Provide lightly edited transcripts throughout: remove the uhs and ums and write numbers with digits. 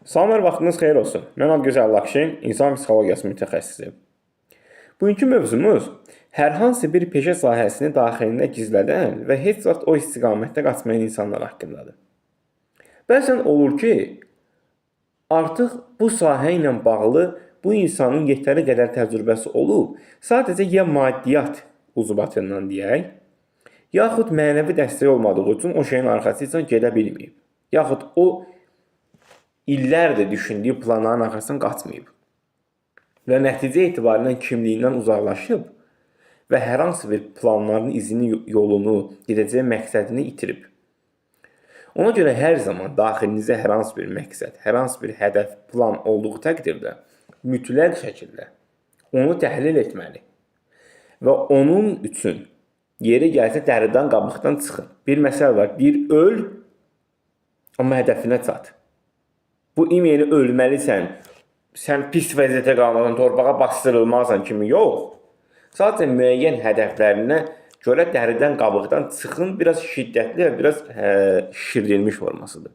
Salamlar, vaxtınız xeyir olsun. Mən Adgözəl Lakşin, insan psixologiyası mütəxəssisi. Bugünkü mövzumuz hər hansı bir peşə sahəsini daxilində gizlədən və heç vaxt o istiqamətdə qaçmayan insanlar haqqındadır. Bəzən olur ki, artıq bu sahə ilə bağlı bu insanın yetəri qədər təcrübəsi olub, sadəcə ya maddiyyat uzubatından deyək, yaxud mənəvi dəstək olmadığı üçün o şeyin arxasınca gedə bilməyib. Yaxud o illərdir düşündüyü planların arxasından qaçmayıb. Və nəticə etibarilə kimliyindən uzaqlaşıb və hər hansı bir planların izini, yolunu, gedəcəyi məqsədini itirib. Ona görə hər zaman daxilinizə hər hansı bir məqsəd, hər hansı bir hədəf, plan olduğu təqdirdə mütləq şəkildə onu təhlil etməli. Və onun üçün yeri gəlsə dəridən qabıqdan çıxın. Bir məsələ var, bir öl, amma hədəfinə çat. Bu imeni ölməlisən, sən pis vəziyyətə qalmadan torpağa bastırılmalısan kimi yox. Sadəcə müəyyən hədəflərinə görə dəridən qabıqdan çıxın, biraz şiddətli və biraz şişirdilmiş formasıdır.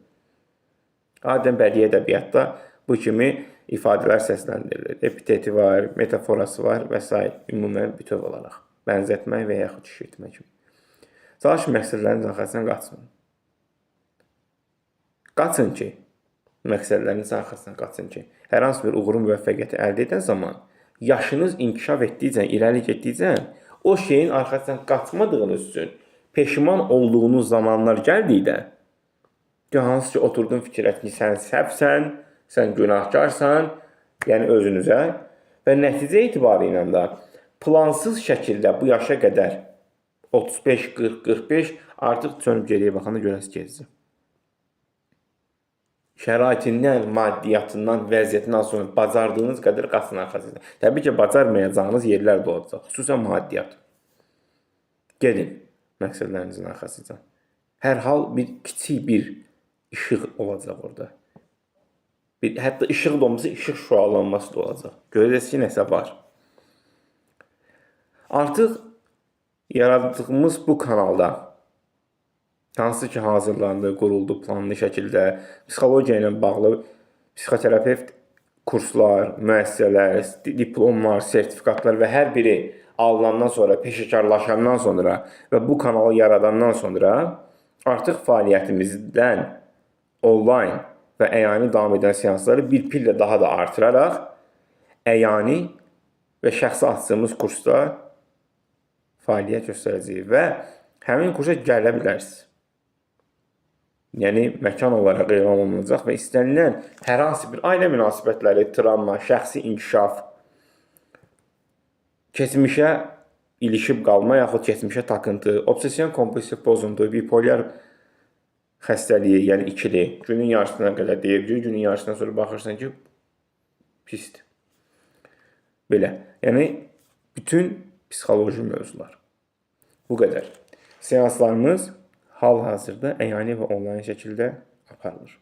Adətən bədii ədəbiyyatda bu kimi ifadələr səsləndirilir. Epiteti var, metaforası var və s. ümumən bütöv olaraq. Bənzətmək və yaxud şişirtmək kimi. Çalışın məqsədləriniz arxasından qaçın. Qaçın ki, məqsədləriniz arxasından qaçın ki, hər hansı bir uğurun müvəffəqiyyəti əldə edən zaman yaşınız inkişaf etdikcə, irəli getdikcə o şeyin arxasından qaçmadığınız üçün peşman olduğunuz zamanlar gəldikdə hansı ki, oturdun fikirləş ki, sən səhvsən, sən günahkarsan, yəni özünüzə və nəticə etibarı ilə də plansız şəkildə bu yaşa qədər 35, 40, 45 artıq dönüb geriyə baxanda görəsiz gezdir. Şəraitindən, maddiyyatından, vəziyyətindən sonra bacardığınız qədər qaçın arxasında. Təbii ki, bacarmayacağınız yerlər də olacaq, xüsusən maddiyyat. Gedin məqsədlərinizin arxasında. Hər hal kiçik bir işıq olacaq orada. Hətta işıq da olmasa, işıq şüalanması da olacaq. Görəcəksiniz ki, nəsə var. Artıq yaradığımız bu kanalda hansı ki, hazırlandı, quruldu, planlı şəkildə psixologiya ilə bağlı psixoterapevt kurslar, müəssisələr, diplomlar, sertifikatlar və hər biri alınandan sonra, peşəkarlaşandan sonra və bu kanalı yaradandan sonra artıq fəaliyyətimizdən onlayn və əyani davam edən seansları bir pillə daha da artıraraq əyani və şəxsi açdığımız kursda fəaliyyət göstərəcəyik və həmin kursa gələ bilərsiniz. Yəni, məkan olaraq elan olunacaq və istənilən hər hansı bir ailə münasibətləri, travma, şəxsi inkişaf, keçmişə ilişib qalma, yaxud keçmişə takıntı, obsession kompulsiv pozuntu, bipolyar xəstəliyi, yəni ikili, günün yarısına qədər deyib, günün yarısından sonra baxırsan ki, pisdir. Belə, yəni, bütün psixoloji mövzular. Bu qədər. Seanslarımız hal-hazırda əyani və onlayn şəkildə aparılır.